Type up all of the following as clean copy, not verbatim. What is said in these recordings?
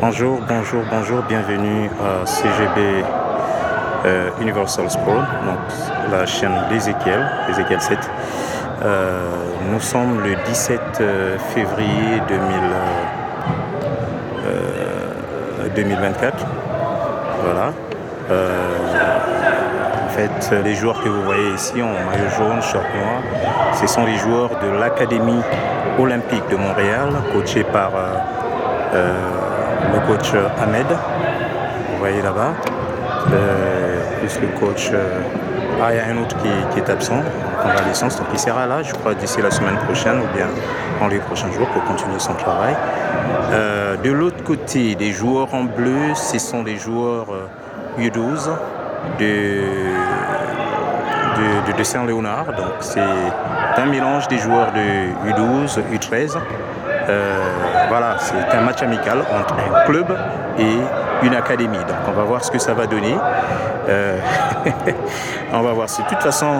Bonjour, bonjour, bonjour, bienvenue à CGB Universal Sport, donc la chaîne d'Ezekiel, Ezekiel 7. Nous sommes le 17 février 2024. Voilà. En fait, les joueurs que vous voyez ici en maillot jaune, short noir, ce sont les joueurs de l'Académie olympique de Montréal, coachés par le coach Ahmed. Vous voyez là-bas. Plus le coach. Il y a un autre qui est absent en convalescence, donc il sera là, je crois, d'ici la semaine prochaine ou bien dans les prochains jours pour continuer son travail. De l'autre côté, des joueurs en bleu, ce sont des joueurs U12 de Saint-Léonard. Donc c'est un mélange des joueurs de U12, U13. Voilà, c'est un match amical entre un club et une académie. Donc on va voir ce que ça va donner. On va voir. De toute façon,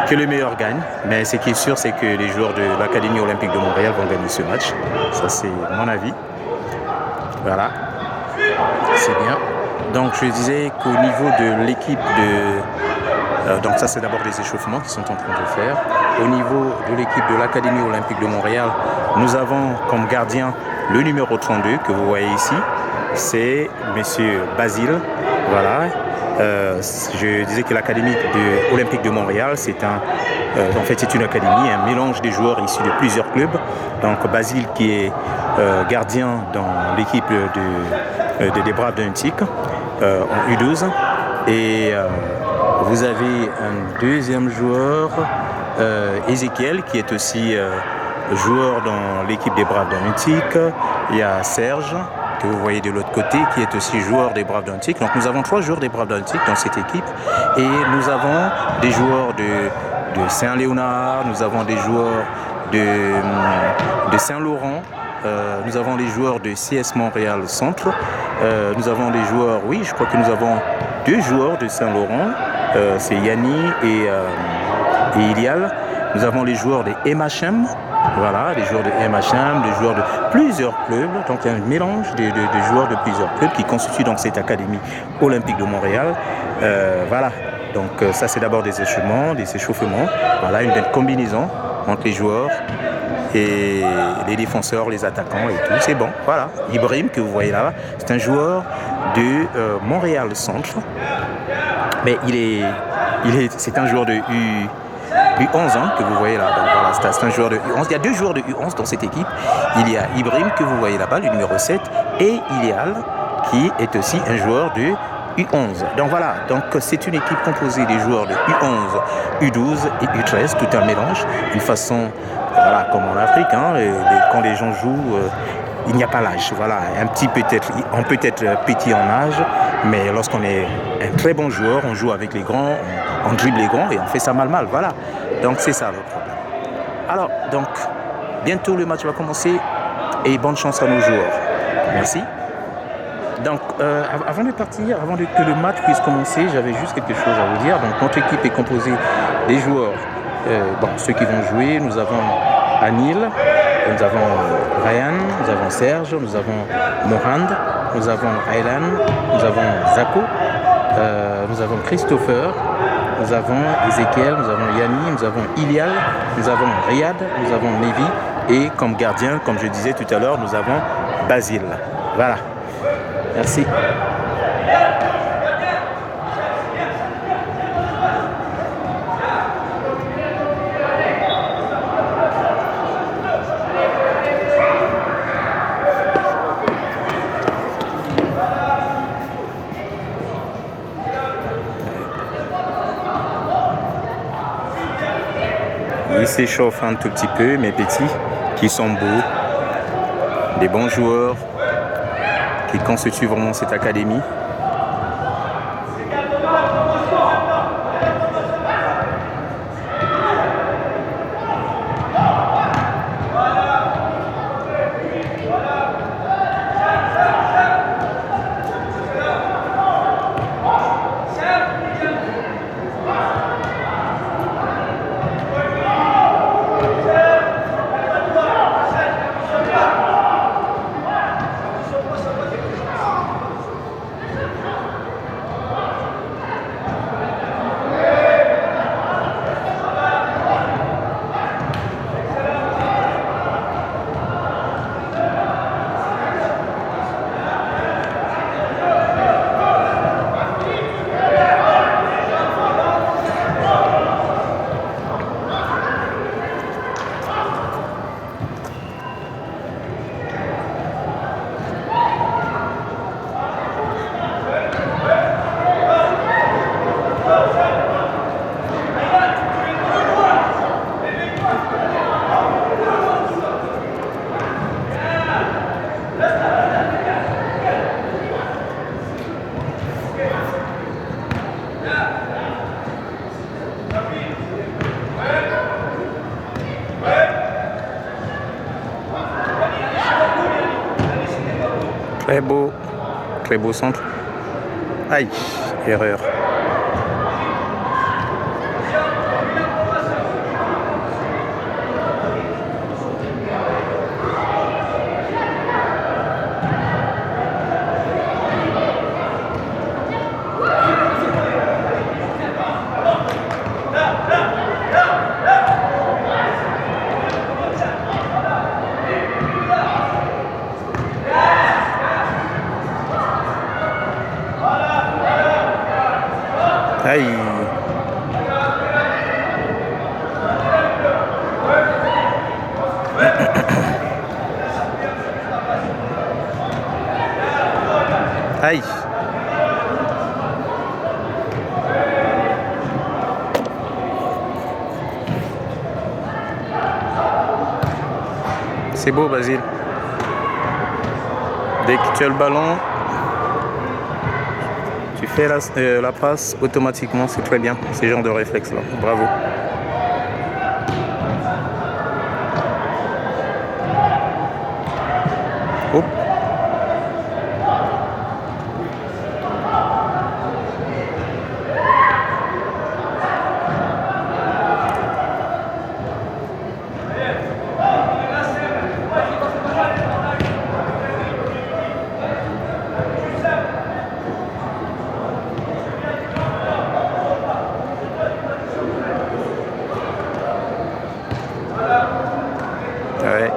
que le meilleur gagne. Mais ce qui est sûr, c'est que les joueurs de l'Académie olympique de Montréal vont gagner ce match. Ça, c'est mon avis. Voilà. C'est bien. Donc je disais qu'au niveau de l'équipe donc ça c'est d'abord des échauffements qui sont en train de faire. Au niveau de l'équipe de l'Académie olympique de Montréal, nous avons comme gardien le numéro 32 que vous voyez ici. C'est monsieur Basile. Voilà. Je disais que l'Académie olympique de Montréal, c'est en fait c'est une académie, un mélange des joueurs issus de plusieurs clubs. Donc Basile qui est gardien dans l'équipe des Braves d'Antique en U12. Et vous avez un deuxième joueur, Ezekiel, qui est aussi joueur dans l'équipe des Braves d'Antique. Il y a Serge, que vous voyez de l'autre côté, qui est aussi joueur des Braves d'Antique. Donc nous avons 3 joueurs des Braves d'Antique dans cette équipe. Et nous avons des joueurs de Saint-Léonard, nous avons des joueurs de Saint-Laurent, nous avons les joueurs de CS Montréal Centre, nous avons des joueurs, oui, je crois que nous avons 2 joueurs de Saint-Laurent, c'est Yanni et Ilial. Nous avons les joueurs des MHM, voilà, les joueurs de MHM, des joueurs de plusieurs clubs. Donc il y a un mélange de joueurs de plusieurs clubs qui constituent donc cette Académie olympique de Montréal. Voilà, donc ça c'est d'abord des échauffements. Voilà, une belle combinaison entre les joueurs et les défenseurs, les attaquants et tout. C'est bon, voilà. Ibrahim que vous voyez là, c'est un joueur de Montréal Centre. Mais c'est un joueur de U11 que vous voyez là. Donc voilà, c'est un joueur de U11. Il y a 2 joueurs de U11 dans cette équipe. Il y a Ibrahim que vous voyez là-bas, le numéro 7, et Ilial qui est aussi un joueur de U11. Donc voilà, donc c'est une équipe composée des joueurs de U11, U12 et U13, tout un mélange, une façon, voilà, comme en Afrique, hein, quand les gens jouent, il n'y a pas l'âge. Voilà, on peut être petit en âge, mais lorsqu'on est un très bon joueur, on joue avec les grands, on dribble les grands et on fait ça mal. Voilà, donc c'est ça le problème. Alors, donc, bientôt le match va commencer et bonne chance à nos joueurs. Merci. Donc, avant de partir, que le match puisse commencer, j'avais juste quelque chose à vous dire. Donc, notre équipe est composée des joueurs, ceux qui vont jouer. Nous avons Anil, nous avons Ryan, nous avons Serge, nous avons Mohand, nous avons Aylan, nous avons Zako, nous avons Christopher, nous avons Ezekiel, nous avons Yanni, nous avons Ilial, nous avons Riyad, nous avons Levi et comme gardien, comme je disais tout à l'heure, nous avons Basile. Voilà. Merci. Ils s'échauffent un tout petit peu, mes petits, qui sont beaux, des bons joueurs, qui constituent vraiment cette académie. très beau centre. Aïe, erreur. Aïe. Aïe. C'est beau, Basile. Dès que tu as le ballon, tu fais la passe automatiquement, c'est très bien. C'est ce genre de réflexe là. Bravo. Hop. Ouais.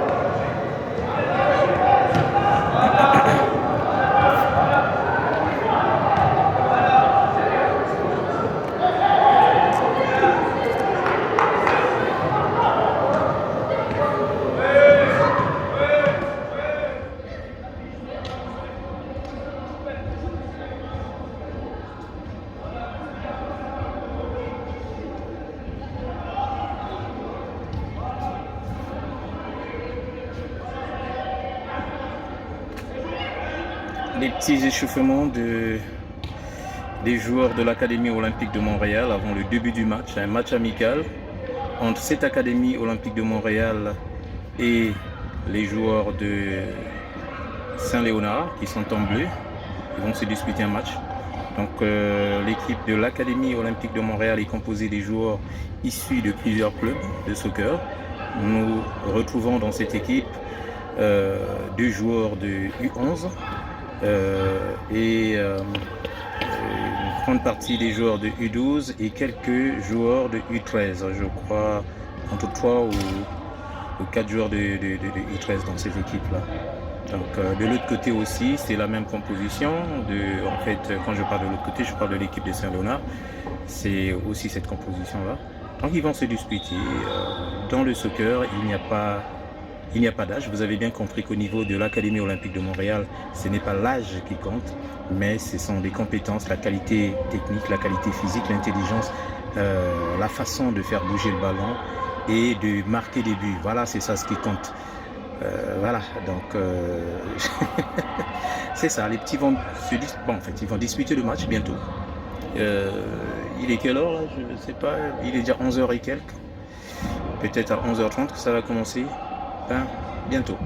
Les petits échauffements des joueurs de l'Académie olympique de Montréal avant le début du match, un match amical entre cette Académie olympique de Montréal et les joueurs de Saint-Léonard qui sont en bleu. Ils vont se disputer un match. Donc l'équipe de l'Académie olympique de Montréal est composée des joueurs issus de plusieurs clubs de soccer. Nous retrouvons dans cette équipe 2 joueurs de U11 et une grande partie des joueurs de U12 et quelques joueurs de U13. Je crois entre 3 ou 4 joueurs de U13 dans cette équipe-là. Donc de l'autre côté aussi, c'est la même composition. En fait, quand je parle de l'autre côté, je parle de l'équipe de Saint-Léonard. C'est aussi cette composition-là. Donc ils vont se disputer. Dans le soccer, il n'y a pas d'âge. Vous avez bien compris qu'au niveau de l'Académie olympique de Montréal, ce n'est pas l'âge qui compte, mais ce sont les compétences, la qualité technique, la qualité physique, l'intelligence, la façon de faire bouger le ballon et de marquer des buts. Voilà, c'est ça ce qui compte. Voilà, donc c'est ça. Les petits vont ils vont disputer le match bientôt. Il est quelle heure là? Je ne sais pas. Il est déjà 11h et quelques. Peut-être à 11h30 que ça va commencer. Bientôt.